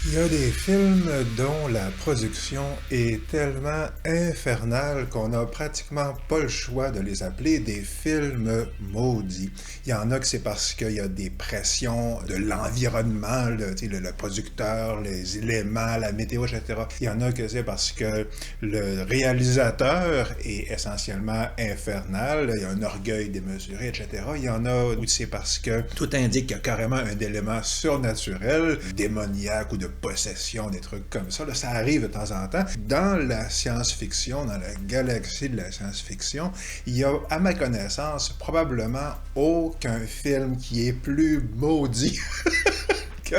Il y a des films dont la production est tellement infernale qu'on n'a pratiquement pas le choix de les appeler des films maudits. Il y en a que c'est parce qu'il y a des pressions de l'environnement, le producteur, les éléments, la météo, etc. Il y en a que c'est parce que le réalisateur est essentiellement infernal, il y a un orgueil démesuré, etc. Il y en a où c'est parce que tout indique qu'il y a carrément un élément surnaturel, démoniaque ou de possession, des trucs comme ça. Là, ça arrive de temps en temps. Dans la science-fiction, dans la galaxie de la science-fiction, il y a, à ma connaissance, probablement aucun film qui est plus maudit que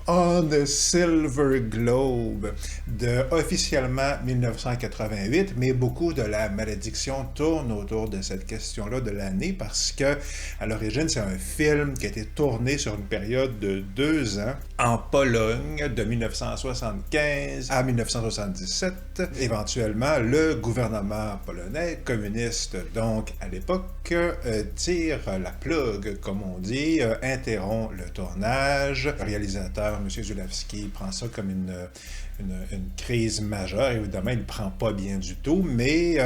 On the Silver Globe de officiellement 1988, mais beaucoup de la malédiction tourne autour de cette question-là de l'année parce que, à l'origine, c'est un film qui a été tourné sur une période de 2 ans en Pologne de 1975 à 1977. Éventuellement, le gouvernement polonais, communiste donc à l'époque, tire la plug, comme on dit, interrompt le tournage. Le réalisateur, M. Zulawski, prend ça comme une crise majeure. Évidemment, il ne prend pas bien du tout, mais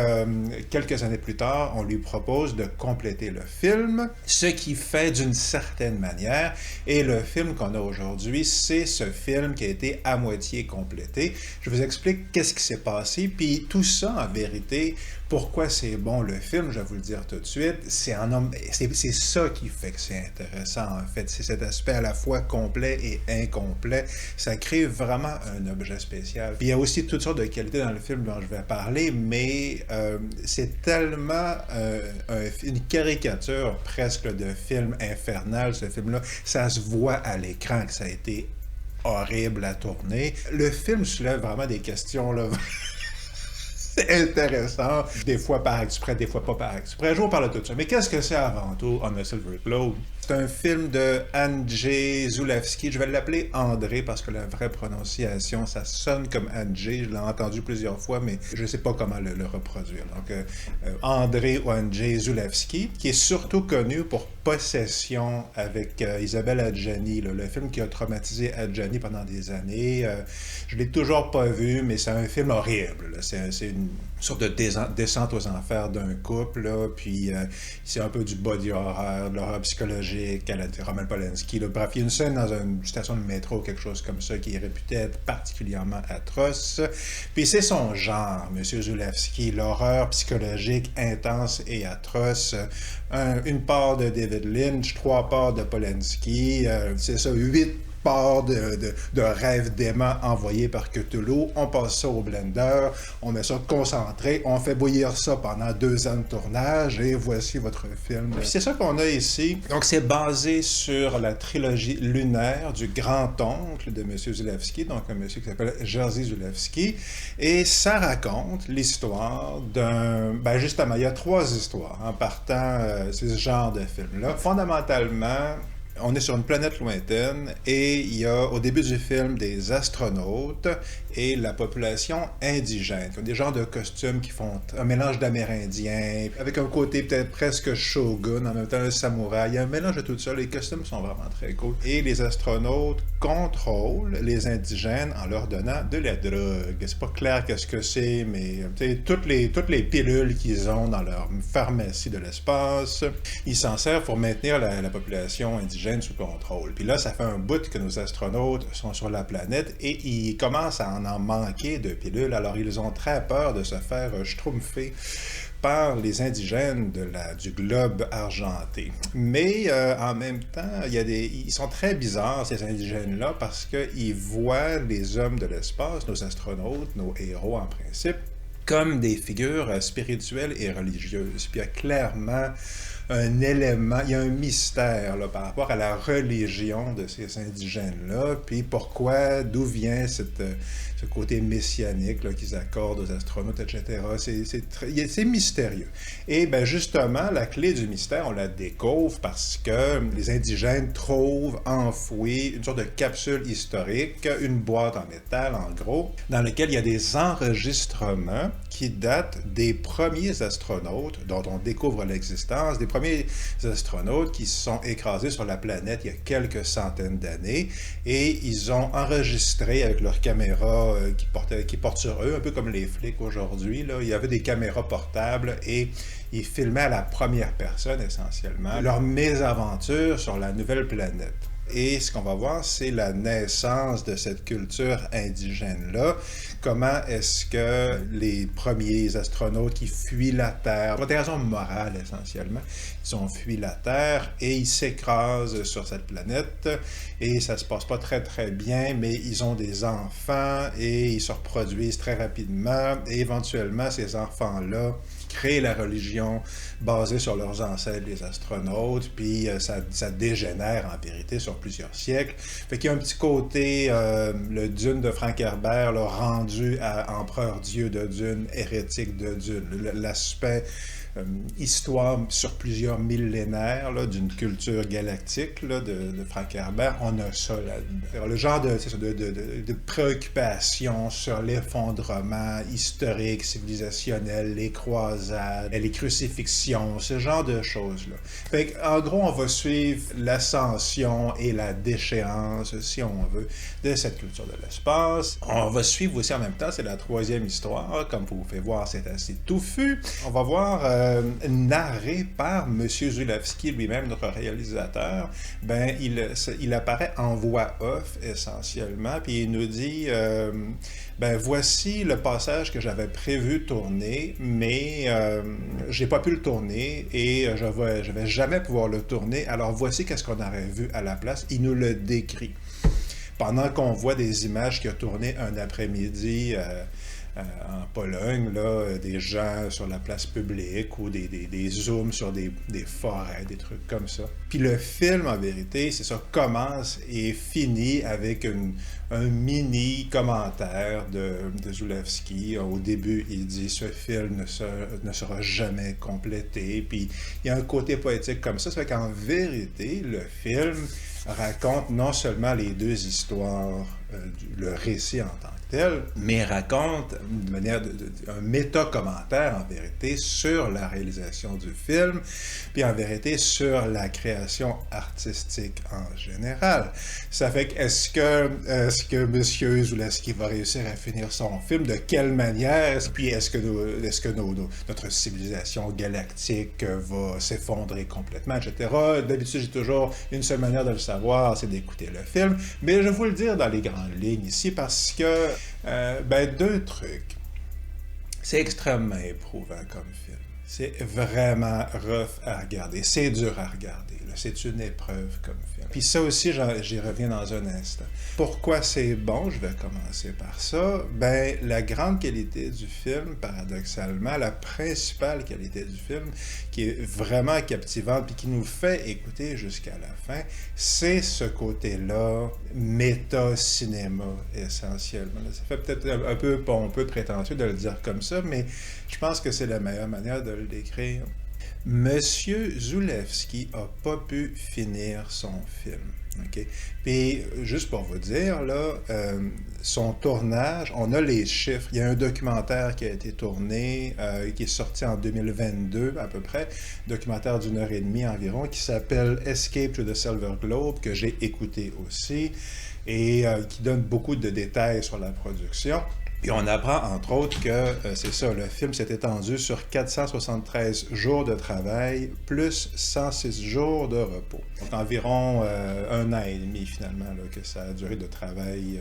quelques années plus tard, on lui propose de compléter le film, ce qui fait d'une certaine manière, et le film qu'on a aujourd'hui, c'est ce film qui a été à moitié complété. Je vous explique qu'est-ce qui s'est passé, puis tout ça, en vérité, pourquoi c'est bon le film, je vais vous le dire tout de suite, c'est ça qui fait que c'est intéressant, en fait. C'est cet aspect à la fois complet et incomplet. Ça crée vraiment un objet spécial. Puis il y a aussi toutes sortes de qualités dans le film dont je vais parler, mais c'est tellement une caricature presque de film infernal, ce film-là. Ça se voit à l'écran que ça a été horrible à tourner. Le film soulève vraiment des questions, là. C'est intéressant, des fois par exprès, des fois pas par exprès. Je vous parle de tout ça. Mais qu'est-ce que c'est avant tout On a Silver Globe? C'est un film de Andrzej Zulawski. Je vais l'appeler André parce que la vraie prononciation, ça sonne comme Andrzej. Je l'ai entendu plusieurs fois, mais je ne sais pas comment le reproduire. Donc, André ou Andrzej Zulawski, qui est surtout connu pour Possession avec Isabelle Adjani, le film qui a traumatisé Adjani pendant des années. Je ne l'ai toujours pas vu, mais c'est un film horrible. Là. C'est une sorte de descente aux enfers d'un couple, là, puis c'est un peu du body horror, de l'horreur psychologique à la Roman Polanski. Là. Bref, il y a une scène dans une station de métro, quelque chose comme ça, qui est réputée être particulièrement atroce. Puis c'est son genre, M. Zulawski, l'horreur psychologique intense et atroce. Une part de David Lynch, 3 parts de Polanski, c'est ça, 8 parts de rêves d'aimants envoyés par Cthulhu. On passe ça au blender, on met ça concentré, on fait bouillir ça pendant 2 ans de tournage et voici votre film. Puis c'est ça qu'on a ici. Donc c'est basé sur la trilogie lunaire du grand-oncle de M. Zulawski, donc un monsieur qui s'appelle Jerzy Zulawski, et ça raconte l'histoire d'un... Ben justement, il y a 3 histoires en partant c'est ce genre de film-là. Fondamentalement, on est sur une planète lointaine et il y a au début du film des astronautes et la population indigène. Des gens de costumes qui font un mélange d'Amérindiens, avec un côté peut-être presque shogun, en même temps un samouraï. Il y a un mélange de tout ça. Les costumes sont vraiment très cool. Et les astronautes contrôlent les indigènes en leur donnant de la drogue. C'est pas clair qu'est-ce que c'est, mais toutes les pilules qu'ils ont dans leur pharmacie de l'espace, ils s'en servent pour maintenir la population indigène sous contrôle. Puis là, ça fait un bout que nos astronautes sont sur la planète et ils commencent à en manquer de pilules. Alors, ils ont très peur de se faire schtroumpfer par les indigènes du globe argenté. Mais en même temps, ils sont très bizarres, ces indigènes-là, parce qu'ils voient les hommes de l'espace, nos astronautes, nos héros en principe, comme des figures spirituelles et religieuses. Puis il y a clairement un élément, il y a un mystère là, par rapport à la religion de ces indigènes-là, puis pourquoi, d'où vient ce côté messianique là, qu'ils accordent aux astronautes, etc. C'est mystérieux. Et bien justement, la clé du mystère, on la découvre parce que les indigènes trouvent enfouie une sorte de capsule historique, une boîte en métal en gros, dans laquelle il y a des enregistrements qui datent des premiers astronautes dont on découvre l'existence, des premiers astronautes qui se sont écrasés sur la planète il y a quelques centaines d'années et ils ont enregistré avec leurs caméras qui portent sur eux, un peu comme les flics aujourd'hui, là. Il y avait des caméras portables et ils filmaient à la première personne essentiellement leur mésaventure sur la nouvelle planète. Et ce qu'on va voir, c'est la naissance de cette culture indigène-là. Comment est-ce que les premiers astronautes qui fuient la Terre, pour des raisons morales essentiellement, ils ont fui la Terre et ils s'écrasent sur cette planète et ça se passe pas très très bien, mais ils ont des enfants et ils se reproduisent très rapidement et éventuellement ces enfants-là créent la religion basée sur leurs ancêtres, les astronautes, puis ça dégénère en vérité sur plusieurs siècles. Fait qu'il y a un petit côté, le Dune de Frank Herbert, là, rendu à empereur dieu de Dune, hérétique de Dune. L'aspect histoire sur plusieurs millénaires là, d'une culture galactique là, de Frank Herbert, on a ça là. Le genre de préoccupation sur l'effondrement historique, civilisationnel, les croisades, les crucifixions, ce genre de choses-là. Fait en gros, on va suivre l'ascension et la déchéance, si on veut, de cette culture de l'espace. On va suivre aussi en même temps, c'est la troisième histoire, comme vous pouvez voir, c'est assez touffu. On va voir narré par M. Zulawski lui-même, notre réalisateur, ben, il apparaît en voix off essentiellement, puis il nous dit ben voici le passage que j'avais prévu tourner, mais j'ai pas pu le tourner et je vais jamais pouvoir le tourner, alors voici qu'est-ce qu'on aurait vu à la place. Il nous le décrit. Pendant qu'on voit des images qu'il a tournées un après-midi en Pologne, là, des gens sur la place publique ou des zooms sur des forêts, des trucs comme ça. Puis le film, en vérité, c'est ça, commence et finit avec un mini commentaire de Zulawski. Au début, il dit « Ce film ne sera jamais complété ». Puis il y a un côté poétique comme ça. Ça fait qu'en vérité, le film raconte non seulement les deux histoires, le récit en tant que tel, mais raconte de manière un méta-commentaire en vérité sur la réalisation du film, puis en vérité sur la création artistique en général. Ça fait que est-ce que M. Zulawski va réussir à finir son film? De quelle manière? Puis est-ce que notre civilisation galactique va s'effondrer complètement, etc. D'habitude, j'ai toujours une seule manière de le savoir, c'est d'écouter le film, mais je vais vous le dire dans les grandes lignes ici parce que, deux trucs. C'est extrêmement éprouvant comme film. C'est vraiment rough à regarder. C'est dur à regarder. C'est une épreuve comme film. Puis ça aussi, j'y reviens dans un instant. Pourquoi c'est bon? Je vais commencer par ça. Ben, la grande qualité du film, paradoxalement, la principale qualité du film, qui est vraiment captivante puis qui nous fait écouter jusqu'à la fin, c'est ce côté-là, méta-cinéma, essentiellement. Ça fait peut-être un peu pompeux, prétentieux de le dire comme ça, mais je pense que c'est la meilleure manière de le décrire. Monsieur Zulawski n'a pas pu finir son film. Okay? Puis, juste pour vous dire, là, son tournage, on a les chiffres. Il y a un documentaire qui a été tourné, qui est sorti en 2022 à peu près, documentaire d'une heure et demie environ, qui s'appelle Escape to the Silver Globe, que j'ai écouté aussi, et qui donne beaucoup de détails sur la production. Et on apprend, entre autres, que c'est ça, le film s'est étendu sur 473 jours de travail, plus 106 jours de repos. Donc environ un an et demi, finalement, là, que ça a duré de travail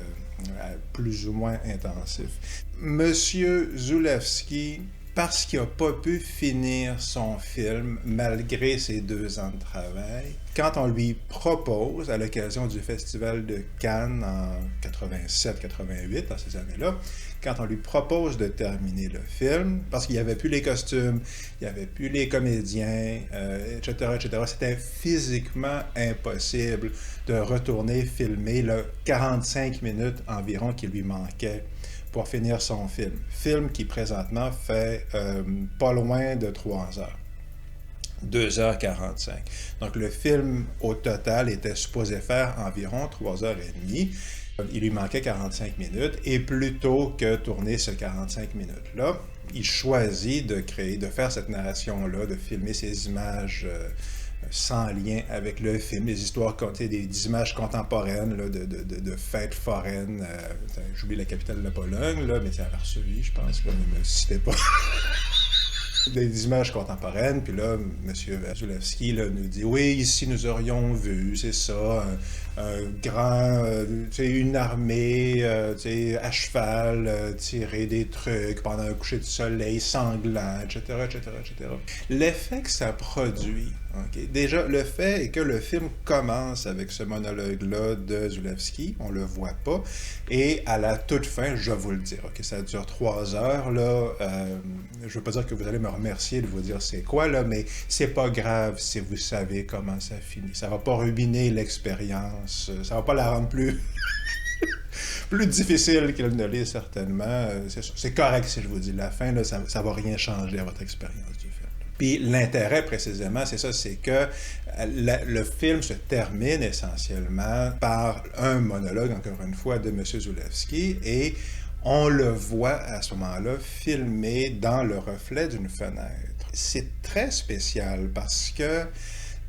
plus ou moins intensif. Monsieur Zulawski, parce qu'il n'a pas pu finir son film, malgré ses 2 ans de travail, quand on lui propose, à l'occasion du Festival de Cannes en 87-88, dans ces années-là, quand on lui propose de terminer le film, parce qu'il n'y avait plus les costumes, il n'y avait plus les comédiens, etc., etc., c'était physiquement impossible de retourner filmer le 45 minutes environ qui lui manquait pour finir son film. Film qui présentement fait pas loin de 3 heures. 2h45. Donc le film au total était supposé faire environ 3h30. Il lui manquait 45 minutes et plutôt que tourner ce 45 minutes-là, il choisit de faire cette narration-là, de filmer ces images sans lien avec le film, des histoires, des images contemporaines là, de fêtes foraines. J'oublie la capitale de la Pologne, là, mais c'est à Varsovie, je pense, là, ne me citez pas. Des images contemporaines, puis là, M. Zulawski là, nous dit « Oui, ici, nous aurions vu, c'est ça, un grand, une armée à cheval, tirer des trucs pendant un coucher de soleil sanglant, etc., etc., etc. » L'effet que ça produit, okay, déjà, le fait est que le film commence avec ce monologue-là de Zulawski, on le voit pas, et à la toute fin, je vais vous le dire, okay, ça dure 3 heures, là, je veux pas dire que vous allez me remercier de vous dire c'est quoi, là, mais c'est pas grave si vous savez comment ça finit. Ça va pas ruiner l'expérience, ça va pas la rendre plus plus difficile qu'elle ne l'est certainement. C'est correct si je vous dis la fin, là, ça va rien changer à votre expérience du film. Puis l'intérêt précisément, c'est ça, c'est que le film se termine essentiellement par un monologue, encore une fois, de M. Zulawski, et on le voit à ce moment-là filmé dans le reflet d'une fenêtre. C'est très spécial parce que,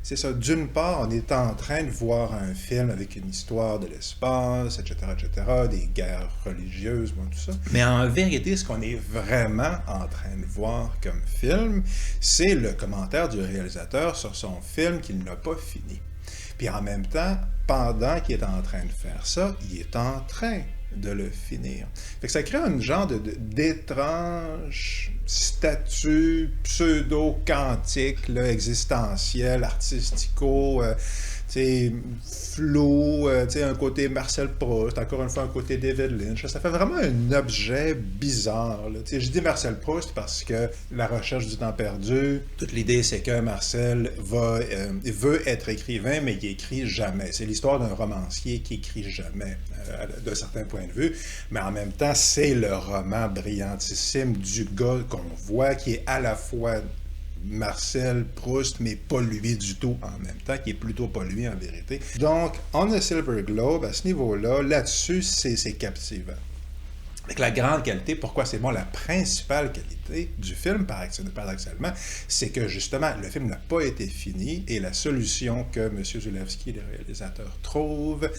c'est ça, d'une part, on est en train de voir un film avec une histoire de l'espace, etc., des guerres religieuses, bon, tout ça. Mais en vérité, ce qu'on est vraiment en train de voir comme film, c'est le commentaire du réalisateur sur son film qu'il n'a pas fini. Puis en même temps, pendant qu'il est en train de faire ça, il est en train de le finir. Fait que ça crée un genre d'étrange statut pseudo-quantique, là, existentiel, artistico, flou, un côté Marcel Proust, encore une fois un côté David Lynch. Ça fait vraiment un objet bizarre. Là. Je dis Marcel Proust parce que la recherche du temps perdu, toute l'idée c'est que Marcel veut être écrivain, mais il écrit jamais. C'est l'histoire d'un romancier qui écrit jamais, d'un certain point de vue, mais en même temps, c'est le roman brillantissime du gars qu'on voit, qui est à la fois Marcel Proust, mais pas lui du tout en même temps, qui est plutôt pas lui en vérité. Donc, On a Silver Globe, à ce niveau-là, là-dessus, c'est captivant. Avec la grande qualité, pourquoi c'est bon, la principale qualité du film, paradoxalement, c'est que justement, le film n'a pas été fini et la solution que M. Zulawski, le réalisateur, trouve,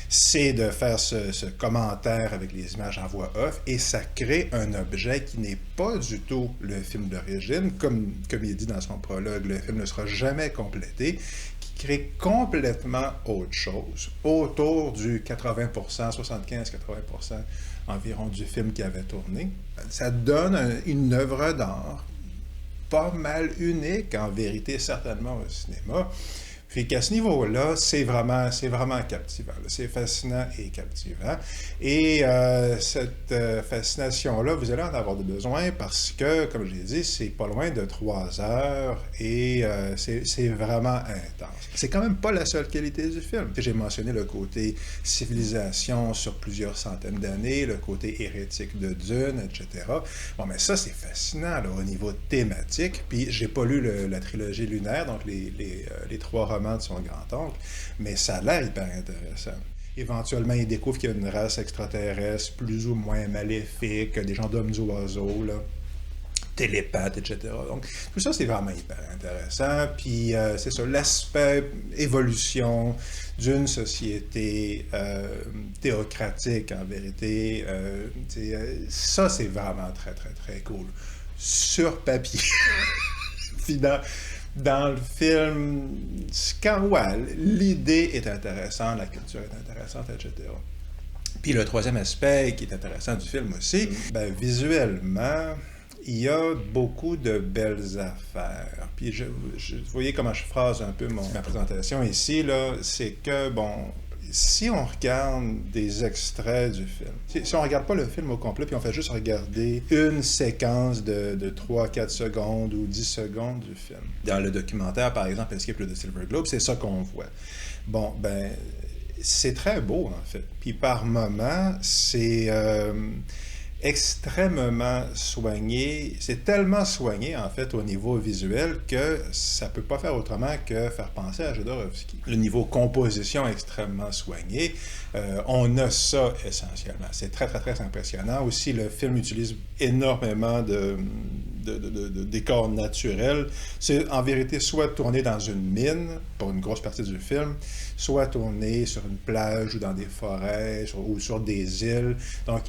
c'est de faire ce commentaire avec les images en voix off et ça crée un objet qui n'est pas du tout le film d'origine. Comme il dit dans son prologue, le film ne sera jamais complété, qui crée complètement autre chose, autour du 80%, 75-80% environ du film qui avait tourné. Ça donne une œuvre d'art pas mal unique, en vérité, certainement au cinéma. Puis qu'à ce niveau-là, c'est vraiment captivant. C'est fascinant et captivant. Et cette fascination-là, vous allez en avoir besoin parce que, comme je l'ai dit, c'est pas loin de 3 heures et c'est vraiment intense. C'est quand même pas la seule qualité du film. J'ai mentionné le côté civilisation sur plusieurs centaines d'années, le côté hérétique de Dune, etc. Bon, mais ça, c'est fascinant là, au niveau thématique. Puis j'ai pas lu la trilogie lunaire, donc les 3 romans de son grand-oncle, mais ça a l'air hyper intéressant. Éventuellement, il découvre qu'il y a une race extraterrestre plus ou moins maléfique, des gens d'hommes oiseaux, là, télépathes, etc. Donc, tout ça, c'est vraiment hyper intéressant. Puis, c'est ça, l'aspect évolution d'une société théocratique, en vérité, ça, c'est vraiment très, très, très cool. Sur papier. Puis dans le film, l'idée est intéressante, la culture est intéressante, etc. Puis le troisième aspect qui est intéressant du film aussi, visuellement, il y a beaucoup de belles affaires. Puis vous voyez comment je phrase un peu ma présentation ici, là, c'est que, bon, si on regarde des extraits du film, si on ne regarde pas le film au complet, puis on fait juste regarder une séquence de 3-4 secondes ou 10 secondes du film. Dans le documentaire, par exemple, Escape to the Silver Globe, c'est ça qu'on voit. Bon, c'est très beau, en fait. Puis par moments, extrêmement soigné. C'est tellement soigné, en fait, au niveau visuel que ça peut pas faire autrement que faire penser à Jodorowsky. Le niveau composition est extrêmement soigné. On a ça essentiellement. C'est très, très, très impressionnant. Aussi, le film utilise énormément de décors naturels. C'est en vérité soit tourné dans une mine, pour une grosse partie du film, soit tourné sur une plage ou dans des forêts ou sur des îles. Donc,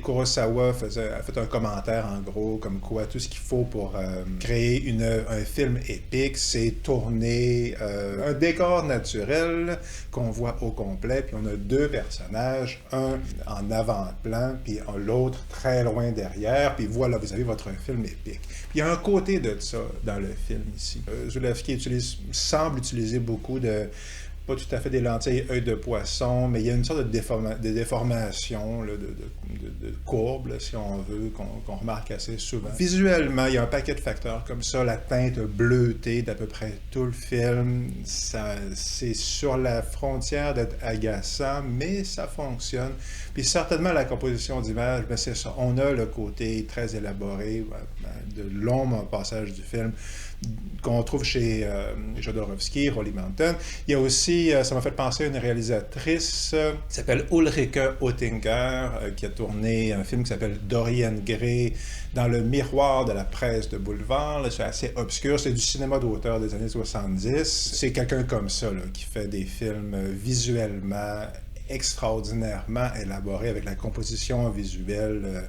Kurosawa a fait un commentaire en gros comme quoi tout ce qu'il faut pour créer un film épique, c'est tourner un décor naturel qu'on voit au complet, puis on a deux personnages, un en avant-plan, puis l'autre très loin derrière, puis voilà, vous avez votre film épique. Puis il y a un côté de ça dans le film ici. Zulawski semble utiliser beaucoup pas tout à fait des lentilles œil de poisson, mais il y a une sorte de déformation, là, de courbe, là, si on veut, qu'on remarque assez souvent. Visuellement, il y a un paquet de facteurs comme ça, la teinte bleutée d'à peu près tout le film, c'est sur la frontière d'être agaçant, mais ça fonctionne. Puis certainement, la composition d'image, ben c'est ça. On a le côté très élaboré, de long passage du film, qu'on trouve chez Jodorowsky, Rolly Mountain. Il y a aussi, ça m'a fait penser à une réalisatrice qui s'appelle Ulrike Oettinger, qui a tourné un film qui s'appelle Dorian Gray dans le miroir de la presse de boulevard. Là, c'est assez obscur, c'est du cinéma d'auteur des années 70. C'est quelqu'un comme ça là, qui fait des films visuellement extraordinairement élaborés avec la composition visuelle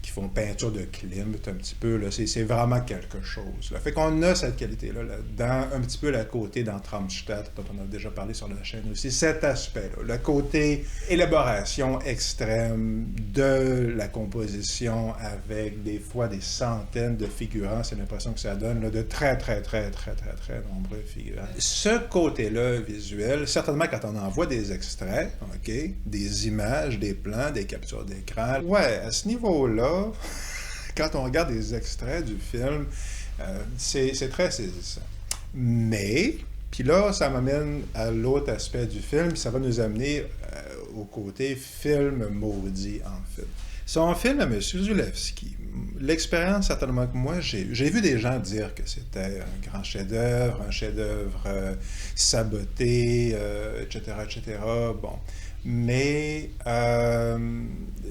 qui font peinture de Klimt un petit peu, là, c'est vraiment quelque chose. Là. Fait qu'on a cette qualité-là là-dedans, un petit peu le côté dans Traumstadt, dont on a déjà parlé sur la chaîne aussi, cet aspect-là, le côté élaboration extrême de la composition avec des fois des centaines de figurants, c'est l'impression que ça donne, là, de très, très, très, très, très, très nombreux figurants. Ce côté-là visuel, certainement quand on envoie des extraits, OK, des images, des plans, des captures d'écran, ouais, à ce niveau-là, quand on regarde des extraits du film, c'est très saisissant. Mais, puis là, ça m'amène à l'autre aspect du film, puis ça va nous amener au côté film maudit, en fait. Son film à M. Zulawski, l'expérience certainement que moi, j'ai vu des gens dire que c'était un grand chef-d'œuvre, saboté, etc., etc. Bon. Mais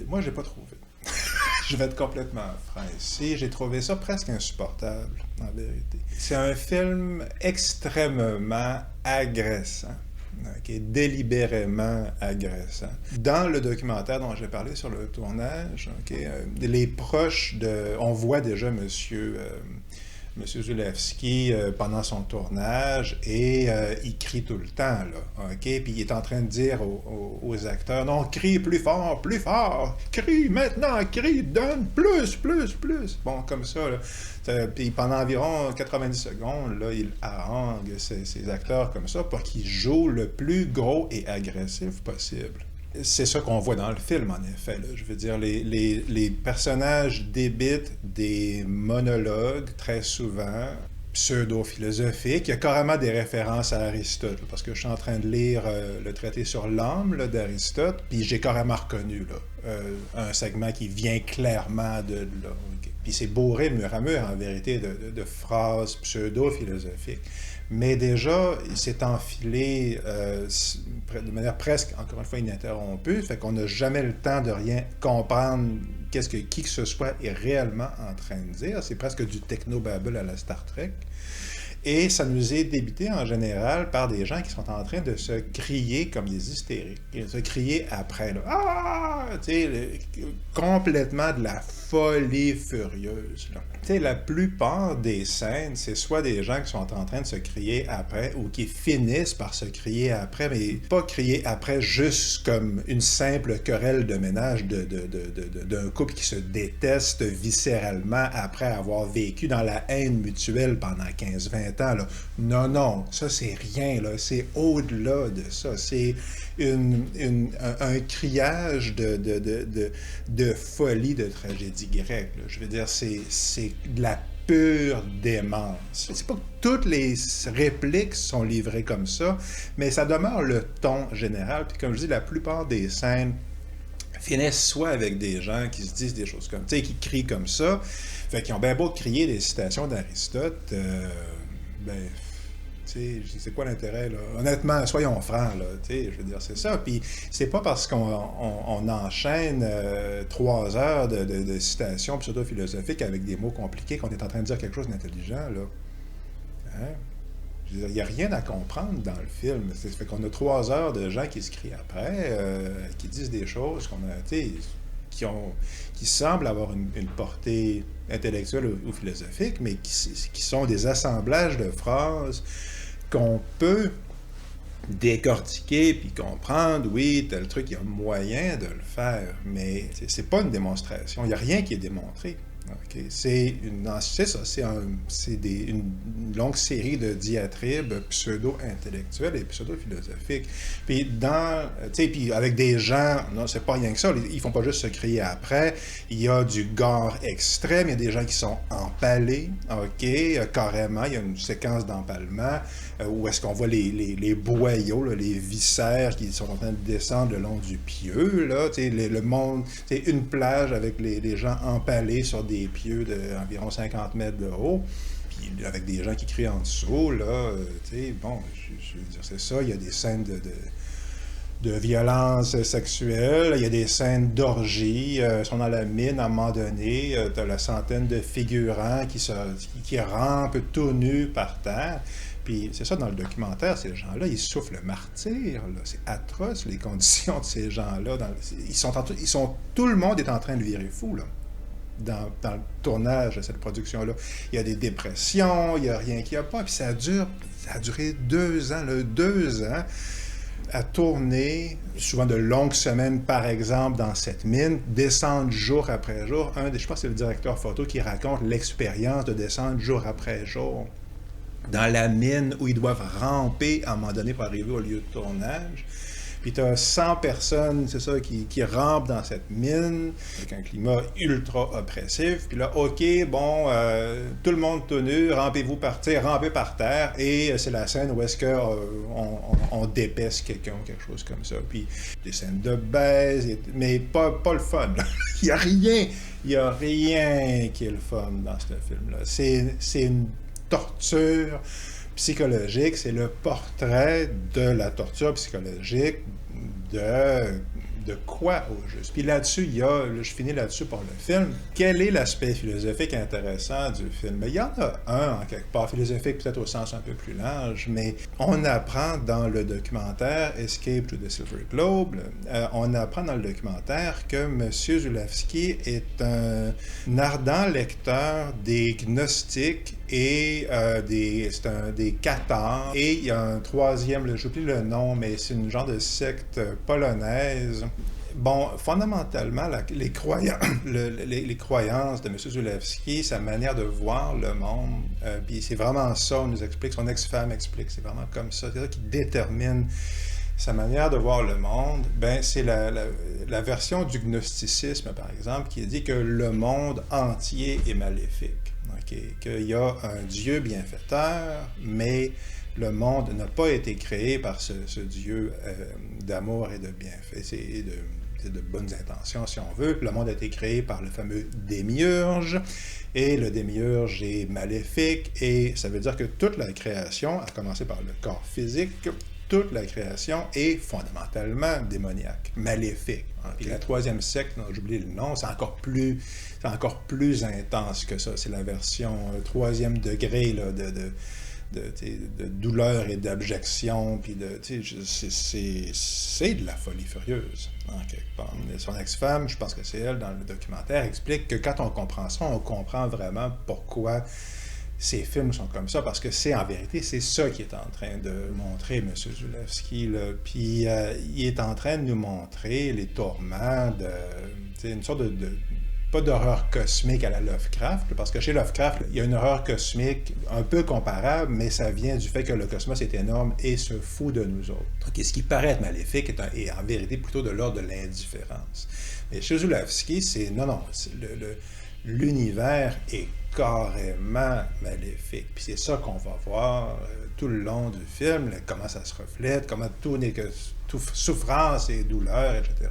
moi, j'ai pas trouvé. Je vais être complètement franc ici. J'ai trouvé ça presque insupportable, en vérité. C'est un film extrêmement agressant, okay, délibérément agressant. Dans le documentaire dont j'ai parlé sur le tournage, okay, les proches de... On voit déjà Monsieur Zulawski pendant son tournage et il crie tout le temps, là, OK? Puis il est en train de dire aux acteurs, non, crie plus fort, crie maintenant, crie, donne plus. Bon, comme ça, là. Puis pendant environ 90 secondes, là, il harangue ces acteurs comme ça pour qu'ils jouent le plus gros et agressif possible. C'est ça qu'on voit dans le film, en effet. Là. Je veux dire, les personnages débitent des monologues, très souvent, pseudo-philosophiques. Il y a carrément des références à Aristote, là, parce que je suis en train de lire le traité sur l'âme d'Aristote, puis j'ai carrément reconnu là, un segment qui vient clairement de là. Okay. Puis c'est bourré mur à mur, en vérité, de phrases pseudo-philosophiques. Mais déjà, il s'est enfilé de manière presque, encore une fois, ininterrompue, fait qu'on n'a jamais le temps de rien comprendre qu'est-ce que qui que ce soit est réellement en train de dire. C'est presque du technobabble à la Star Trek. Et ça nous est débité en général par des gens qui sont en train de se crier comme des hystériques. Et se crier après, là. Ah! Tu sais, complètement de la folie furieuse, là. Tu sais, la plupart des scènes, c'est soit des gens qui sont en train de se crier après ou qui finissent par se crier après, mais pas crier après juste comme une simple querelle de ménage d'un couple qui se déteste viscéralement après avoir vécu dans la haine mutuelle pendant 15-20 ans. Là. Non, ça c'est rien, là. C'est au-delà de ça. C'est un criage de folie de tragédie grecque. Là. Je veux dire, c'est de la pure démence. C'est pas que toutes les répliques sont livrées comme ça, mais ça demeure le ton général. Puis comme je dis, la plupart des scènes finissent soit avec des gens qui se disent des choses comme, tu sais, qui crient comme ça. Fait qu'ils ont bien beau crier des citations d'Aristote, ben, tu sais, c'est quoi l'intérêt, là? Honnêtement, soyons francs, là, tu sais, je veux dire, c'est ça. Puis c'est pas parce qu'on enchaîne 3 heures de citations pseudo-philosophiques avec des mots compliqués qu'on est en train de dire quelque chose d'intelligent, là. Hein? Il n'y a rien à comprendre dans le film. Ça fait qu'on a 3 heures de gens qui se crient après, qui disent des choses qu'on a, tu sais, qui semblent avoir une portée intellectuelle ou philosophique, mais qui sont des assemblages de phrases qu'on peut décortiquer puis comprendre, oui, tel truc, il y a moyen de le faire, mais c'est pas une démonstration. Il n'y a rien qui est démontré. Okay. C'est ça, une longue série de diatribes pseudo-intellectuelles et pseudo-philosophiques. Puis puis avec des gens, non, c'est pas rien que ça, ils font pas juste se crier après, il y a du gore extrême, il y a des gens qui sont empalés, ok, carrément, il y a une séquence d'empalement où est-ce qu'on voit les boyaux, là, les viscères qui sont en train de descendre le long du pieu, là, le monde, une plage avec les gens empalés sur des pieux d'environ 50 mètres de haut, puis avec des gens qui crient en dessous, là, bon, je veux dire, c'est ça, il y a des scènes de violence sexuelle, il y a des scènes d'orgie, ils sont dans la mine à un moment donné, t'as la centaine de figurants qui rampent tout nus par terre. Puis c'est ça, dans le documentaire, ces gens-là, ils souffrent le martyre. Là. C'est atroce, les conditions de ces gens-là. Tout le monde est en train de virer fou, là, dans le tournage de cette production-là. Il y a des dépressions, il n'y a rien qui a pas. Puis ça a duré 2 ans, là, 2 ans, à tourner, souvent de longues semaines, par exemple, dans cette mine, descendre jour après jour. Je pense que c'est le directeur photo qui raconte l'expérience de descendre jour après jour dans la mine où ils doivent ramper à un moment donné pour arriver au lieu de tournage. Puis tu as 100 personnes, c'est ça, qui rampent dans cette mine, avec un climat ultra oppressif. Puis là, OK, bon, tout le monde tout nu, rampez par terre, et c'est la scène où est-ce qu'on dépaisse quelqu'un ou quelque chose comme ça. Puis des scènes de baise, mais pas le fun. Il n'y a rien qui est le fun dans ce film-là. C'est une torture psychologique, c'est le portrait de la torture psychologique de quoi au juste. Puis là-dessus, je finis là-dessus pour le film. Quel est l'aspect philosophique intéressant du film? Il y en a un, en quelque part, philosophique peut-être au sens un peu plus large, mais on apprend dans le documentaire Escape to the Silver Globe, on apprend dans le documentaire que M. Zulawski est un ardent lecteur des gnostiques et des cathares. Et il y a un troisième, j'oublie le nom, mais c'est une genre de secte polonaise. Bon, fondamentalement, les croyances de M. Zulawski, sa manière de voir le monde, puis c'est vraiment ça, on nous explique, son ex-femme explique, c'est vraiment comme ça, c'est ça qui détermine sa manière de voir le monde. Ben, c'est la version du gnosticisme, par exemple, qui dit que le monde entier est maléfique. Okay? Qu'il y a un Dieu bienfaiteur, mais le monde n'a pas été créé par ce Dieu d'amour et de bienfait, et de bonnes intentions, si on veut. Le monde a été créé par le fameux démiurge, et le démiurge est maléfique, et ça veut dire que toute la création, à commencer par le corps physique, toute la création est fondamentalement démoniaque, maléfique. Puis la troisième secte, j'oublie le nom, c'est encore plus intense que ça. C'est la version troisième degré là, de douleur et d'abjection, puis c'est de la folie furieuse, en quelque part. Son ex-femme, je pense que c'est elle dans le documentaire, explique que quand on comprend ça, on comprend vraiment pourquoi ces films sont comme ça, parce que en vérité, c'est ça qu'il est en train de montrer, M. Zulawski, là. Puis il est en train de nous montrer les tourments une sorte pas d'horreur cosmique à la Lovecraft, parce que chez Lovecraft, il y a une horreur cosmique un peu comparable, mais ça vient du fait que le cosmos est énorme et se fout de nous autres. Donc, ce qui paraît être maléfique est en vérité plutôt de l'ordre de l'indifférence. Mais chez Zulawski, l'univers est carrément maléfique. Puis c'est ça qu'on va voir tout le long du film, comment ça se reflète, comment tout n'est que souffrance et douleur, etc.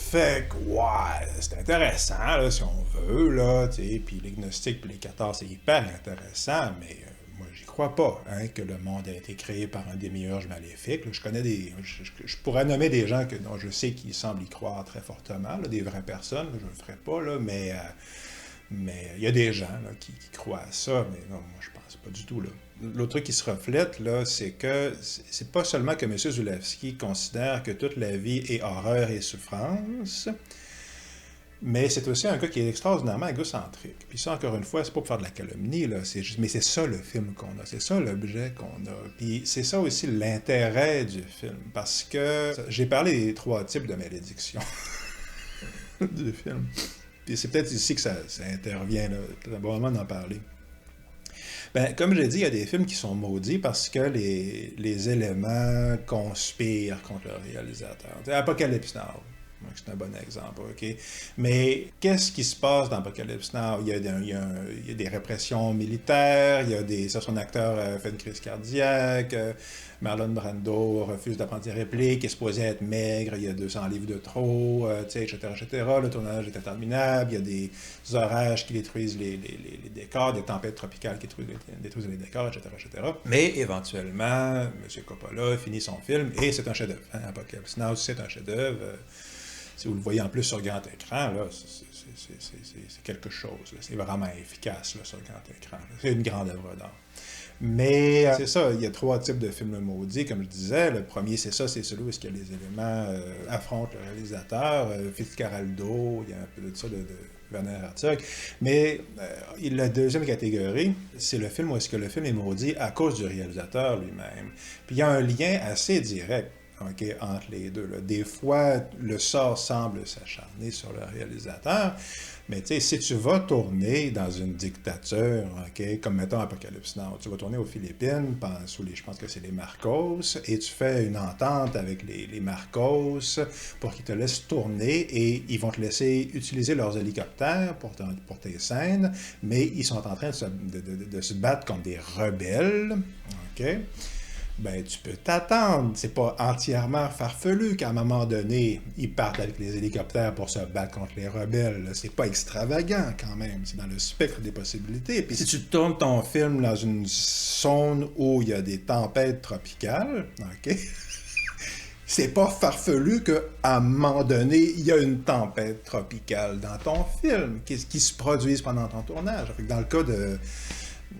Fait que, ouais, c'est intéressant, là, si on veut, là, tu sais, puis les gnostiques puis les cathars, c'est hyper intéressant, mais moi, j'y crois pas, hein, que le monde a été créé par un démiurge maléfique. Là. Je connais je pourrais nommer des gens dont je sais qu'ils semblent y croire très fortement, là, des vraies personnes, là, je ne le ferai pas, là, mais il y a des gens là, qui croient à ça, mais non, moi je pense pas du tout. Là. L'autre truc qui se reflète, là, c'est que c'est pas seulement que M. Zulawski considère que toute la vie est horreur et souffrance, mais c'est aussi un gars qui est extraordinairement égocentrique. Puis ça, encore une fois, c'est pas pour faire de la calomnie, là, mais c'est ça le film qu'on a, c'est ça l'objet qu'on a. Puis c'est ça aussi l'intérêt du film, parce que j'ai parlé des 3 types de malédictions du film. Puis c'est peut-être ici que ça intervient, là. C'est un bon moment d'en parler. Ben, comme je l'ai dit, il y a des films qui sont maudits parce que les éléments conspirent contre le réalisateur. Apocalypse Now, c'est un bon exemple, OK? Mais qu'est-ce qui se passe dans Apocalypse Now? Il y a des répressions militaires, son acteur fait une crise cardiaque, Marlon Brando refuse d'apprendre des répliques, est supposé être maigre, il y a 200 livres de trop, etc., etc. Le tournage est interminable, il y a des orages qui détruisent les décors, des tempêtes tropicales qui détruisent les décors, etc., etc. Mais éventuellement, M. Coppola finit son film et c'est un chef-d'œuvre. Hein? Apocalypse Now, c'est un chef-d'œuvre. Si vous le voyez en plus sur grand écran, là, c'est quelque chose. C'est vraiment efficace là, sur grand écran. C'est une grande œuvre d'art. Mais c'est ça, il y a 3 types de films maudits, comme je disais. Le premier, c'est ça, c'est celui où les éléments affrontent le réalisateur. Fitzcarraldo, il y a un peu de ça de Werner Herzog. Mais la deuxième catégorie, c'est le film où est-ce que le film est maudit à cause du réalisateur lui-même. Puis il y a un lien assez direct. Okay, entre les deux. Là. Des fois, le sort semble s'acharner sur le réalisateur, mais si tu vas tourner dans une dictature, okay, comme mettons Apocalypse Now, tu vas tourner aux Philippines, je pense que c'est les Marcos, et tu fais une entente avec les Marcos pour qu'ils te laissent tourner et ils vont te laisser utiliser leurs hélicoptères pour tes scènes, mais ils sont en train de se battre contre des rebelles. Okay? Ben, tu peux t'attendre. C'est pas entièrement farfelu qu'à un moment donné, ils partent avec les hélicoptères pour se battre contre les rebelles. C'est pas extravagant quand même. C'est dans le spectre des possibilités. Puis si tu tournes ton film dans une zone où il y a des tempêtes tropicales, OK? C'est pas farfelu qu'à un moment donné, il y a une tempête tropicale dans ton film qui se produise pendant ton tournage. Fait que dans le cas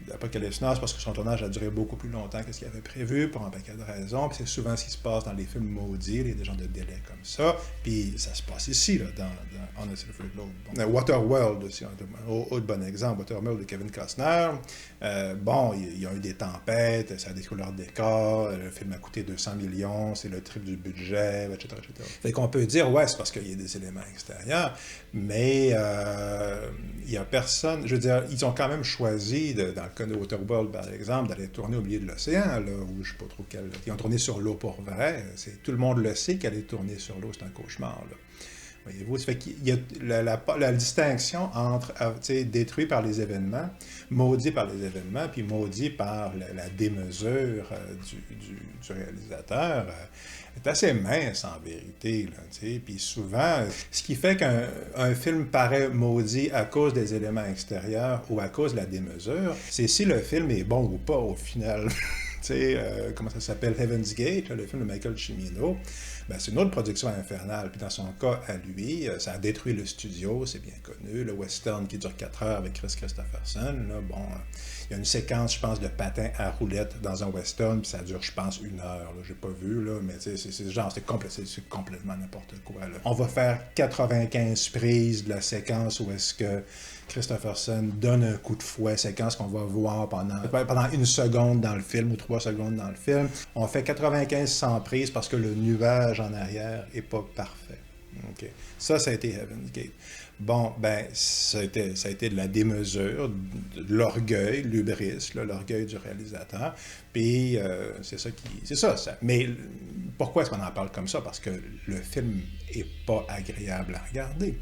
d'Apocalypse Now, c'est parce que son tournage a duré beaucoup plus longtemps que ce qu'il avait prévu, pour un paquet de raisons. Puis c'est souvent ce qui se passe dans les films maudits, il y a des gens de délai comme ça. Puis ça se passe ici, là, dans On a Silver Globe. Bon. Waterworld aussi, autre bon exemple. Waterworld de Kevin Costner. Il y a eu des tempêtes, ça a détruit leur décor, le film a coûté 200 millions, c'est le triple du budget, etc., etc. Fait qu'on peut dire, ouais, c'est parce qu'il y a des éléments extérieurs, mais il n'y a personne, je veux dire, ils ont quand même choisi, dans le cas de Waterworld, par exemple, d'aller tourner au milieu de l'océan, là, où je ne sais pas trop quel... Ils ont tourné sur l'eau pour vrai, tout le monde le sait qu'aller tourner sur l'eau, c'est un cauchemar, là. Voyez-vous, ça fait qu'il y a la distinction entre détruit par les événements, maudit par les événements, puis maudit par la démesure du réalisateur, est assez mince en vérité. Puis souvent, ce qui fait qu'un film paraît maudit à cause des éléments extérieurs ou à cause de la démesure, c'est si le film est bon ou pas au final. Comment ça s'appelle, Heaven's Gate, le film de Michael Cimino, ben, c'est une autre production infernale. Puis dans son cas, à lui, ça a détruit le studio, c'est bien connu. Le western qui dure 4 heures avec Chris Christopherson, là, il y a une séquence, je pense, de patin à roulette dans un western, puis ça dure, je pense, 1 heure. J'ai pas vu, là, mais c'est complètement n'importe quoi. Là. On va faire 95 prises de la séquence où est-ce que Christopherson donne un coup de fouet, séquence qu'on va voir pendant 1 seconde dans le film ou 3 secondes dans le film. On fait 95 sans prise parce que le nuage en arrière n'est pas parfait. Okay. Ça a été Heaven's Gate. Bon, ben, ça a été de la démesure, de l'orgueil, l'hubris, l'orgueil du réalisateur. Puis, c'est ça. Mais pourquoi est-ce qu'on en parle comme ça? Parce que le film n'est pas agréable à regarder,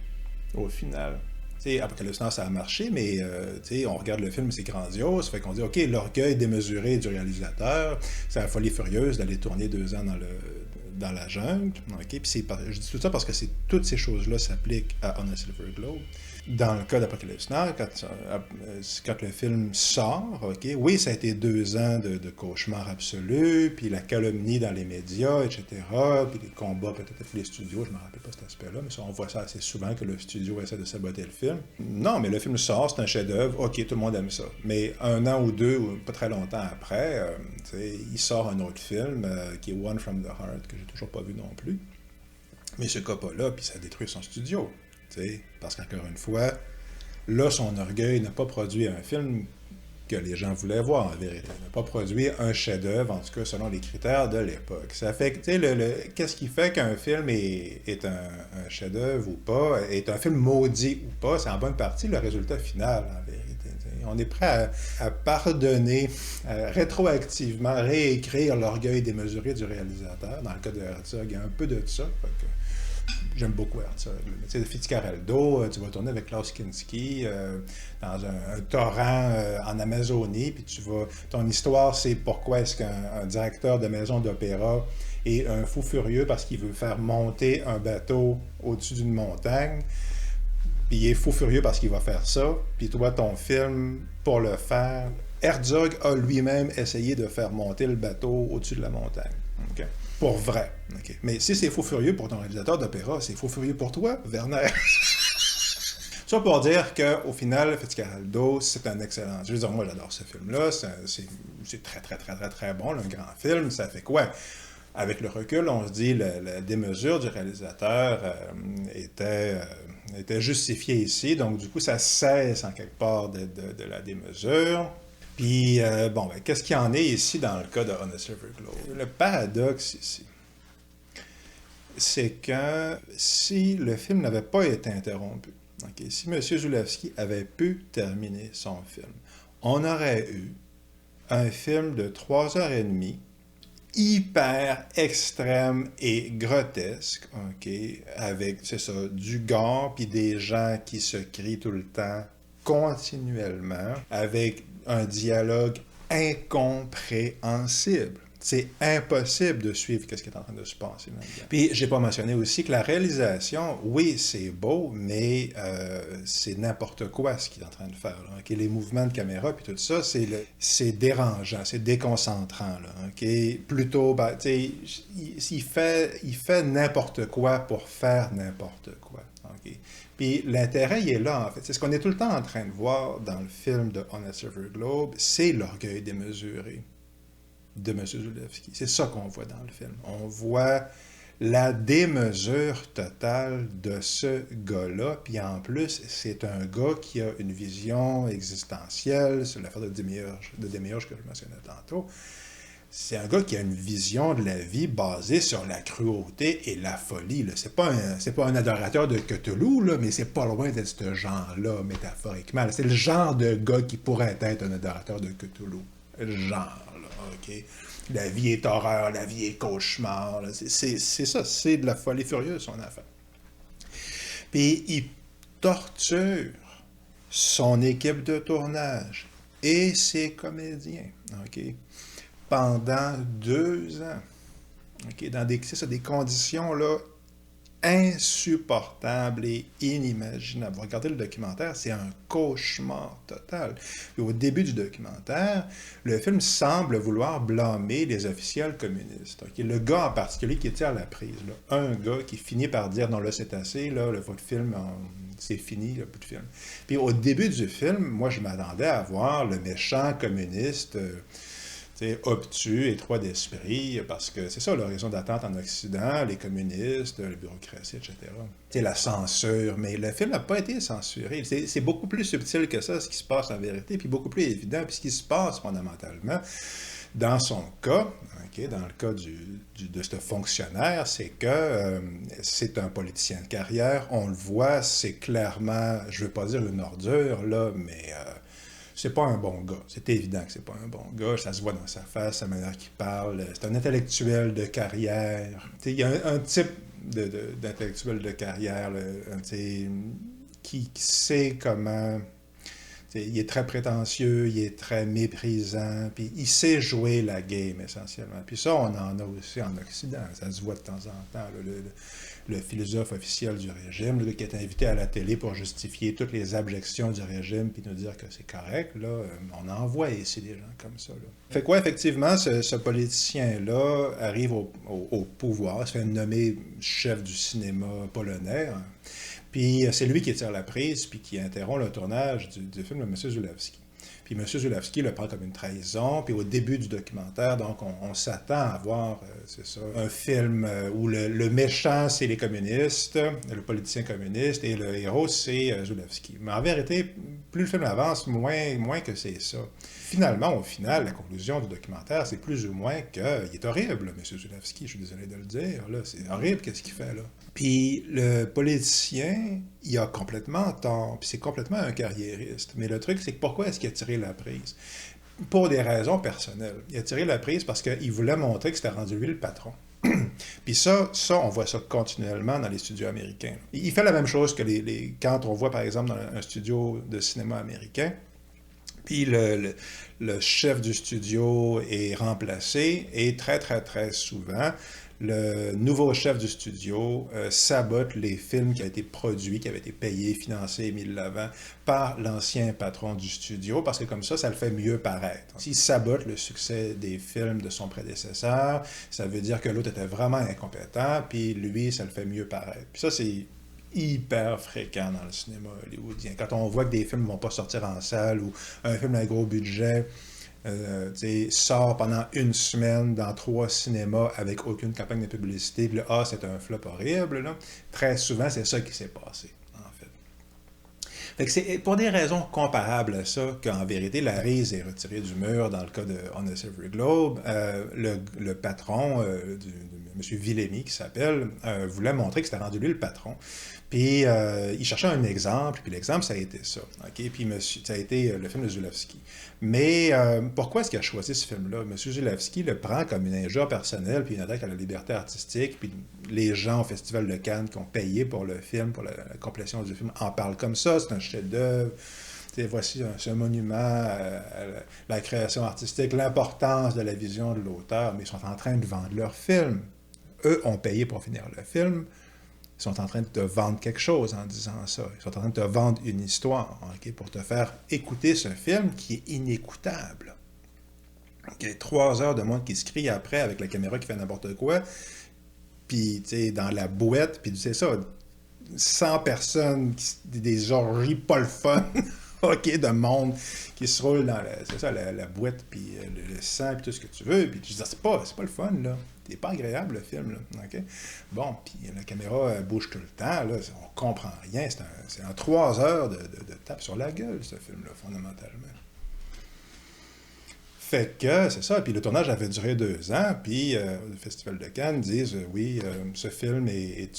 au final. Apocalypse Now, ça a marché, mais on regarde le film, c'est grandiose. Fait qu'on dit, OK, l'orgueil démesuré du réalisateur, c'est la folie furieuse d'aller tourner 2 ans dans la jungle. Okay? Puis je dis tout ça parce que toutes ces choses-là s'appliquent à On a Silver Globe. Dans le cas d'Apocalypse Now, quand le film sort, okay, oui, ça a été 2 ans de cauchemar absolu, puis la calomnie dans les médias, etc., puis les combats peut-être avec les studios, je ne me rappelle pas cet aspect-là, mais ça, on voit ça assez souvent que le studio essaie de saboter le film. Non, mais le film sort, c'est un chef-d'œuvre, ok, tout le monde aime ça. Mais 1 an ou 2, ou pas très longtemps après, il sort un autre film qui est One from the Heart, que j'ai toujours pas vu non plus. Mais ce cas-là, puis ça détruit son studio. Parce qu'encore une fois, là, son orgueil n'a pas produit un film que les gens voulaient voir, en vérité. Il n'a pas produit un chef-d'œuvre, en tout cas selon les critères de l'époque. Ça fait que, tu sais, qu'est-ce qui fait qu'un film est un chef-d'œuvre ou pas, est un film maudit ou pas, c'est en bonne partie le résultat final, en vérité. On est prêt à pardonner, à rétroactivement réécrire l'orgueil démesuré du réalisateur. Dans le cas de Herzog, il y a un peu de ça. J'aime beaucoup Herzog. Tu sais, Fitzcarraldo, tu vas tourner avec Klaus Kinski dans un torrent en Amazonie, puis ton histoire, c'est pourquoi est-ce qu'un directeur de maison d'opéra est un fou furieux parce qu'il veut faire monter un bateau au-dessus d'une montagne, puis il est fou furieux parce qu'il va faire ça, puis toi, ton film, pour le faire, Herzog a lui-même essayé de faire monter le bateau au-dessus de la montagne. Okay? Pour vrai. Okay. Mais si c'est fou furieux pour ton réalisateur d'opéra, c'est fou furieux pour toi, Werner. Ça pour dire qu'au final, Fitzcarraldo, c'est un excellent. Je veux dire, moi, j'adore ce film-là. C'est très, très, très, très, très bon, là, un grand film. Ça fait quoi? Avec le recul, on se dit la démesure du réalisateur était justifiée ici. Donc, du coup, ça cesse en quelque part de la démesure. Puis, qu'est-ce qu'il y en est ici dans le cas de On a Silver Globe? Le paradoxe ici, c'est que si le film n'avait pas été interrompu, si M. Zulawski avait pu terminer son film, on aurait eu un film de 3h30, hyper extrême et grotesque, avec, c'est ça, du gore, puis des gens qui se crient tout le temps, continuellement, avec un dialogue incompréhensible. C'est impossible de suivre ce qui est en train de se passer là-dedans. Puis, j'ai pas mentionné aussi que la réalisation, oui, c'est beau, mais c'est n'importe quoi ce qu'il est en train de faire. Là, les mouvements de caméra, puis tout ça, c'est dérangeant, c'est déconcentrant. Là, plutôt, il fait n'importe quoi pour faire n'importe quoi. Puis l'intérêt, il est là, en fait. C'est ce qu'on est tout le temps en train de voir dans le film de On a Silver Globe, c'est l'orgueil démesuré de M. Zulawski. C'est ça qu'on voit dans le film. On voit la démesure totale de ce gars-là, puis en plus, c'est un gars qui a une vision existentielle, c'est l'affaire de Demiurge que je mentionnais tantôt. C'est un gars qui a une vision de la vie basée sur la cruauté et la folie. Là. C'est pas un adorateur de Cthulhu, là, mais c'est pas loin d'être ce genre-là, métaphoriquement. C'est le genre de gars qui pourrait être un adorateur de Cthulhu. Le genre, là, OK? La vie est horreur, la vie est cauchemar. Là. C'est ça, c'est de la folie furieuse, son affaire. Puis il torture son équipe de tournage et ses comédiens, OK? Pendant 2 ans, dans des conditions là, insupportables et inimaginables. Vous regardez le documentaire, c'est un cauchemar total. Et au début du documentaire, le film semble vouloir blâmer les officiels communistes. Le gars en particulier qui tire la prise, là, un gars qui finit par dire « Non, là, c'est assez, là, votre film, c'est fini, le bout de film. » Puis au début du film, moi, je m'attendais à voir le méchant communiste... obtus, étroit d'esprit, parce que c'est ça, l'horizon d'attente en Occident, les communistes, la bureaucratie, etc. C'est la censure, mais le film n'a pas été censuré. C'est beaucoup plus subtil que ça, ce qui se passe en vérité, puis beaucoup plus évident, puis ce qui se passe fondamentalement, dans son cas, dans le cas de ce fonctionnaire, c'est que c'est un politicien de carrière, on le voit, c'est clairement, je ne veux pas dire une ordure, là, mais... c'est pas un bon gars. C'est évident que c'est pas un bon gars. Ça se voit dans sa face, sa manière qu'il parle. C'est un intellectuel de carrière. Il y a un type d'intellectuel de carrière là, qui sait comment il est très prétentieux, il est très méprisant, puis il sait jouer la game essentiellement. Puis ça, on en a aussi en Occident, ça se voit de temps en temps. Là, le philosophe officiel du régime, là, qui est invité à la télé pour justifier toutes les abjections du régime, puis nous dire que c'est correct, là, on en voit ici des gens comme ça. Là. Fait quoi, effectivement, ce politicien-là arrive au pouvoir, il se fait nommer chef du cinéma polonais, hein. Puis c'est lui qui tire la prise, puis qui interrompt le tournage du film de M. Zulawski. Puis M. Zulawski le prend comme une trahison, puis au début du documentaire, donc on s'attend à voir, c'est ça, un film où le méchant, c'est les communistes, le politicien communiste, et le héros, c'est Zulawski. Mais en vérité, plus le film avance, moins que c'est ça. Finalement, au final, la conclusion du documentaire, c'est plus ou moins qu'il est horrible, M. Zulawski, je suis désolé de le dire, là, c'est horrible qu'est-ce qu'il fait là. Puis le politicien, il a complètement tort, puis c'est complètement un carriériste. Mais le truc, c'est que pourquoi est-ce qu'il a tiré la prise? Pour des raisons personnelles. Il a tiré la prise parce qu'il voulait montrer que c'était rendu lui le patron. Puis ça, on voit ça continuellement dans les studios américains. Il fait la même chose que quand on voit, par exemple, dans un studio de cinéma américain, puis le chef du studio est remplacé, et très, très, très souvent, le nouveau chef du studio sabote les films qui ont été produits, qui avaient été payés, financés, mis de l'avant par l'ancien patron du studio, parce que comme ça le fait mieux paraître. S'il sabote le succès des films de son prédécesseur, ça veut dire que l'autre était vraiment incompétent, puis lui, ça le fait mieux paraître. Puis ça, c'est hyper fréquent dans le cinéma hollywoodien. Quand on voit que des films ne vont pas sortir en salle, ou un film à gros budget sort pendant une semaine dans 3 cinémas avec aucune campagne de publicité, puis là, c'est un flop horrible, là. Très souvent, c'est ça qui s'est passé, en fait. Fait que c'est pour des raisons comparables à ça qu'en vérité, la Reese est retirée du mur dans le cas de On a Silver Globe. Le patron, M. Villemi, qui s'appelle, voulait montrer que c'était rendu lui le patron. Puis il cherchait un exemple, puis l'exemple, ça a été ça. Okay? Puis ça a été le film de Zulawski. Mais pourquoi est-ce qu'il a choisi ce film-là? M. Zulawski le prend comme une injure personnelle, puis une attaque à la liberté artistique, puis les gens au Festival de Cannes qui ont payé pour le film, pour la complétion du film, en parlent comme ça, c'est un chef-d'œuvre. Voici un monument à la création artistique, l'importance de la vision de l'auteur, mais ils sont en train de vendre leur film. Eux ont payé pour finir le film. Ils sont en train de te vendre quelque chose en disant ça. Ils sont en train de te vendre une histoire, okay, pour te faire écouter ce film qui est inécoutable. Il y a 3 heures de monde qui se crie après avec la caméra qui fait n'importe quoi, puis dans la bouette, puis c'est ça, 100 personnes, des orgies pas le fun, okay, de monde qui se roule dans la boîte, puis le sang, puis tout ce que tu veux, puis tu dis, c'est pas le fun, là. C'est pas agréable, le film, là. Okay? Bon, puis la caméra bouge tout le temps, là, on comprend rien. C'est un 3 heures de tape sur la gueule, ce film-là, fondamentalement. Fait que, c'est ça. Puis le tournage avait duré 2 ans, puis le Festival de Cannes disent, oui, ce film est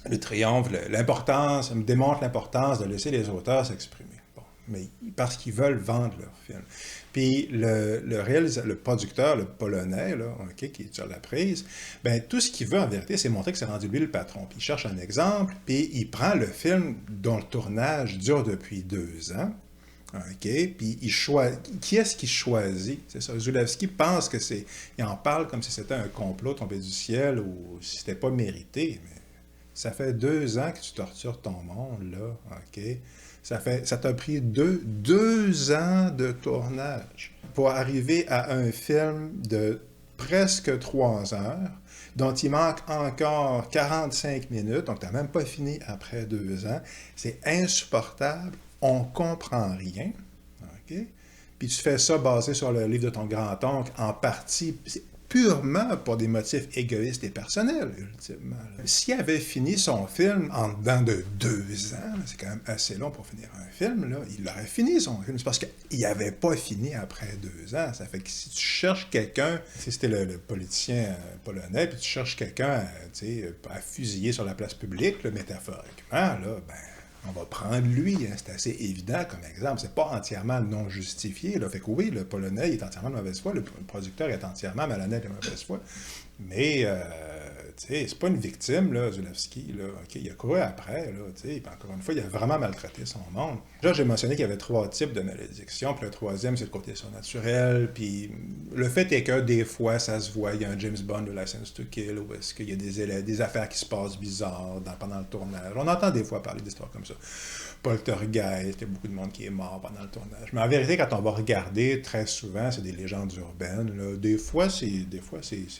le triomphe, l'importance, démontre l'importance de laisser les auteurs s'exprimer. Bon, mais parce qu'ils veulent vendre leur film. Puis le producteur, le Polonais, là, okay, qui est sur la prise, ben tout ce qu'il veut en vérité, c'est montrer que c'est rendu lui le patron. Puis il cherche un exemple, puis il prend le film dont le tournage dure depuis 2 ans, okay, puis il choisit. Qui est-ce qu'il choisit? C'est ça. Zulawski pense que c'est. Il en parle comme si c'était un complot tombé du ciel ou si c'était pas mérité, mais ça fait 2 ans que tu tortures ton monde, là, OK? Ça t'a pris 2 ans de tournage pour arriver à un film de presque 3 heures, dont il manque encore 45 minutes, donc tu n'as même pas fini après 2 ans. C'est insupportable, on ne comprend rien, OK? Puis tu fais ça basé sur le livre de ton grand-oncle, en partie, purement pour des motifs égoïstes et personnels, ultimement. S'il avait fini son film en dedans de 2 ans, c'est quand même assez long pour finir un film, là, il aurait fini son film. C'est parce qu'il n'avait pas fini après 2 ans. Ça fait que si tu cherches quelqu'un, si c'était le politicien polonais, puis tu cherches quelqu'un à fusiller sur la place publique, là, métaphoriquement, là, ben, on va prendre lui, hein, c'est assez évident comme exemple. C'est pas entièrement non justifié. Là. Fait que oui, le Polonais est entièrement de mauvaise foi, le producteur est entièrement malhonnête et de mauvaise foi. Mais, tu sais, c'est pas une victime, là, Zulawski, là, OK? Il a couru après, là, tu sais, puis encore une fois, il a vraiment maltraité son monde. Là, j'ai mentionné qu'il y avait 3 types de malédictions, puis le troisième, c'est le côté surnaturel, puis le fait est que des fois, ça se voit, il y a un James Bond de License to Kill, où est-ce qu'il y a des affaires qui se passent bizarres pendant le tournage. On entend des fois parler d'histoires comme ça. Poltergeist, il y a beaucoup de monde qui est mort pendant le tournage. Mais en vérité, quand on va regarder, très souvent, c'est des légendes urbaines. Là. Des fois, c'est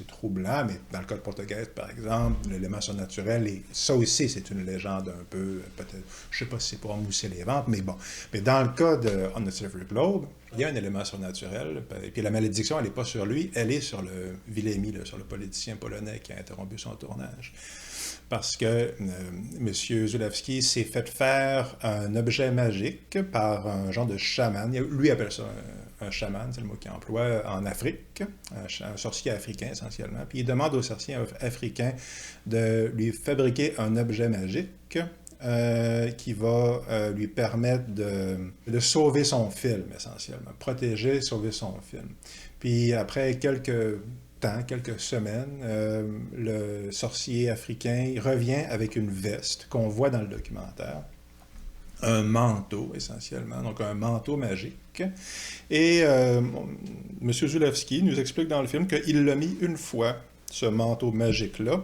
troublant, mais dans le cas de Poltergeist, par exemple, l'élément surnaturel, et ça aussi, c'est une légende un peu, peut-être, je sais pas si c'est pour mousser les ventes, mais bon. Mais dans le cas de On the Silver Globe, il y a un élément surnaturel, et puis la malédiction, elle n'est pas sur lui, elle est sur le Villemi, sur le politicien polonais qui a interrompu son tournage. Parce que M. Zulawski s'est fait faire un objet magique par un genre de chaman. Lui appelle ça un chaman, c'est le mot qu'il emploie, en Afrique, un sorcier africain essentiellement. Puis il demande au sorcier africain de lui fabriquer un objet magique qui va lui permettre de sauver son film, essentiellement. Protéger, sauver son film. Puis après quelques semaines, le sorcier africain revient avec une veste qu'on voit dans le documentaire, un manteau essentiellement, donc un manteau magique. Et M. Zulawski nous explique dans le film qu'il l'a mis une fois, ce manteau magique-là,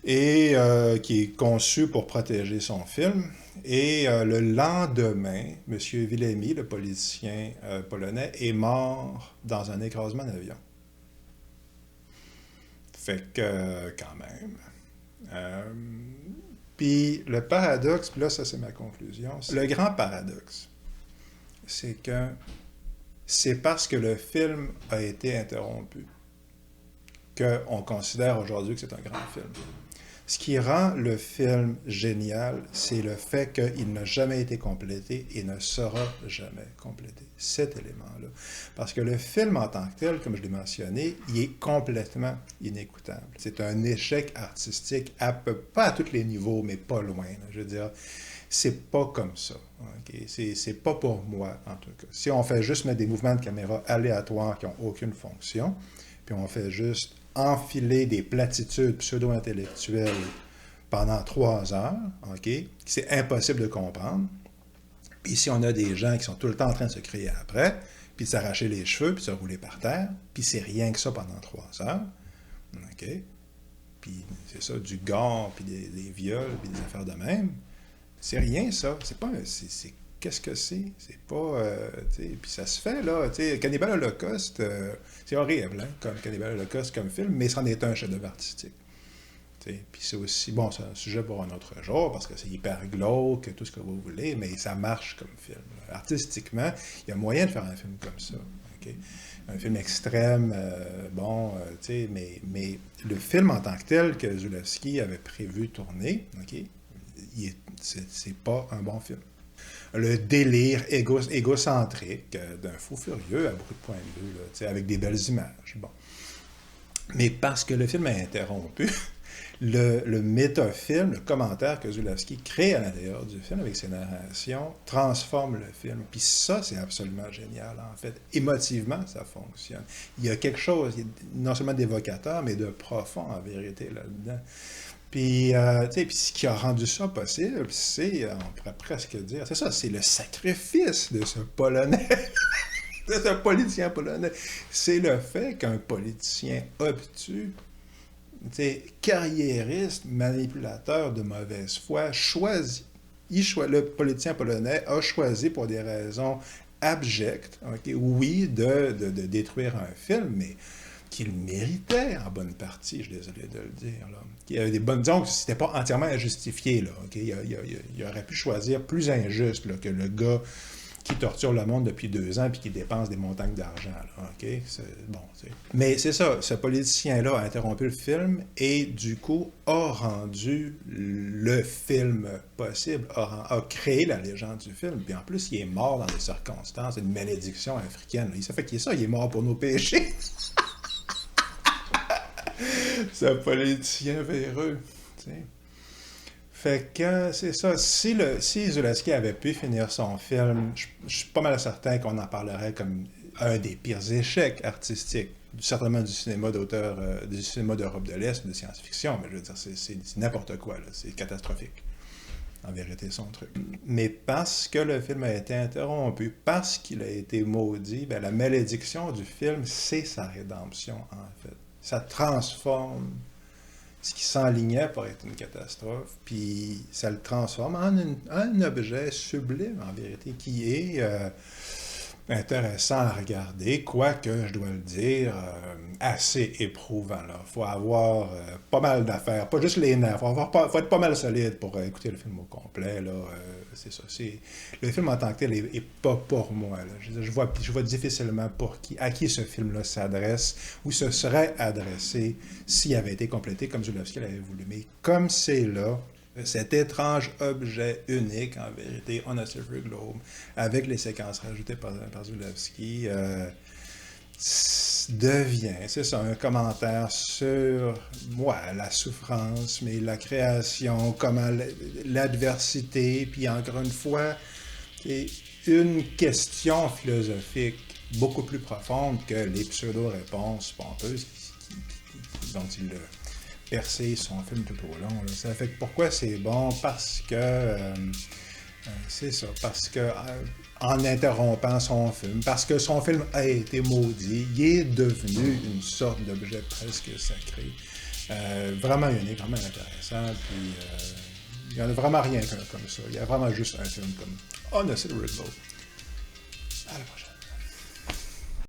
et qui est conçu pour protéger son film. Et le lendemain, M. Villemi, le politicien polonais, est mort dans un écrasement d'avion. Fait que, quand même. Puis le paradoxe, puis là, ça c'est ma conclusion, le grand paradoxe, c'est que c'est parce que le film a été interrompu qu'on considère aujourd'hui que c'est un grand film. Ce qui rend le film génial, c'est le fait qu'il n'a jamais été complété et ne sera jamais complété, cet élément-là. Parce que le film en tant que tel, comme je l'ai mentionné, il est complètement inécoutable. C'est un échec artistique, pas à tous les niveaux, mais pas loin. Là. Je veux dire, c'est pas comme ça. Okay? C'est pas pour moi, en tout cas. Si on fait juste mettre des mouvements de caméra aléatoires qui n'ont aucune fonction, puis on fait juste enfiler des platitudes pseudo-intellectuelles pendant 3 heures, OK, c'est impossible de comprendre. Puis si on a des gens qui sont tout le temps en train de se crier après, puis de s'arracher les cheveux, puis de se rouler par terre, puis c'est rien que ça pendant 3 heures, OK, puis c'est ça, du gore, puis des viols, puis des affaires de même, c'est rien ça, c'est pas, qu'est-ce que c'est? C'est pas, tu sais, puis ça se fait, là, tu sais, Cannibal Holocaust, c'est horrible, hein, comme Cannibal Holocaust comme film, mais c'en est un chef-d'œuvre artistique. Puis c'est aussi, bon, c'est un sujet pour un autre jour, parce que c'est hyper glauque, tout ce que vous voulez, mais ça marche comme film. Là. Artistiquement, il y a moyen de faire un film comme ça, OK? Un film extrême, tu sais, mais le film en tant que tel que Zulawski avait prévu tourner, OK, c'est pas un bon film. Le délire égocentrique d'un fou furieux à beaucoup de points de vue, là, avec des belles images. Bon. Mais parce que le film est interrompu, le métafilm, le commentaire que Zulawski crée à l'intérieur du film avec ses narrations, transforme le film. Puis ça, c'est absolument génial, en fait. Émotivement, ça fonctionne. Il y a quelque chose, non seulement d'évocateur, mais de profond, en vérité, là-dedans. Puis, puis ce qui a rendu ça possible, c'est, on pourrait presque dire, c'est ça, c'est le sacrifice de ce Polonais, de ce politicien polonais. C'est le fait qu'un politicien obtus, carriériste, manipulateur de mauvaise foi, le politicien polonais a choisi pour des raisons abjectes, okay, oui, de détruire un film, mais qu'il méritait en bonne partie, je suis désolé de le dire. Là. Il y avait des bonnes... Disons que c'était pas entièrement injustifié. Là, okay? Il aurait pu choisir plus injuste là, que le gars qui torture le monde depuis 2 ans puis qui dépense des montagnes d'argent. Là, okay? Bon, mais c'est ça, ce politicien-là a interrompu le film et du coup a rendu le film possible, a créé la légende du film. Puis en plus, il est mort dans des circonstances, une malédiction africaine. Là. Ça fait qu'il est ça, il est mort pour nos péchés. Ce politicien véreux, tu sais. Fait que c'est ça. Si Zulawski avait pu finir son film, je suis pas mal certain qu'on en parlerait comme un des pires échecs artistiques certainement du cinéma d'auteur, du cinéma d'Europe de l'Est, de science-fiction, mais je veux dire, c'est n'importe quoi, là. C'est catastrophique. En vérité, son truc. Mais parce que le film a été interrompu, parce qu'il a été maudit, ben, la malédiction du film, c'est sa rédemption, en fait. Ça transforme ce qui s'enlignait pour être une catastrophe, puis ça le transforme en un objet sublime, en vérité, qui est intéressant à regarder, quoique, je dois le dire, assez éprouvant. Il faut avoir pas mal d'affaires, pas juste les nerfs, faut être pas mal solide pour écouter le film au complet. Là, c'est ça. Le film en tant que tel est pas pour moi. Là. Je vois difficilement à qui ce film-là s'adresse ou se serait adressé s'il avait été complété comme Zulawski l'avait voulu. Mais comme c'est là, cet étrange objet unique, en vérité, On a Silver Globe, avec les séquences rajoutées par Zulawski, devient, c'est ça, un commentaire sur la souffrance, mais la création, comment l'adversité, puis encore une fois, une question philosophique beaucoup plus profonde que les pseudo-réponses pompeuses dont il percer son film tout au long. Là. Ça fait que pourquoi c'est bon? Parce que c'est ça, parce que en interrompant son film, parce que son film a été maudit, il est devenu une sorte d'objet presque sacré. Vraiment unique, vraiment intéressant, puis il n'y en a vraiment rien comme ça. Il y a vraiment juste un film comme On a Silver Globe. À la prochaine.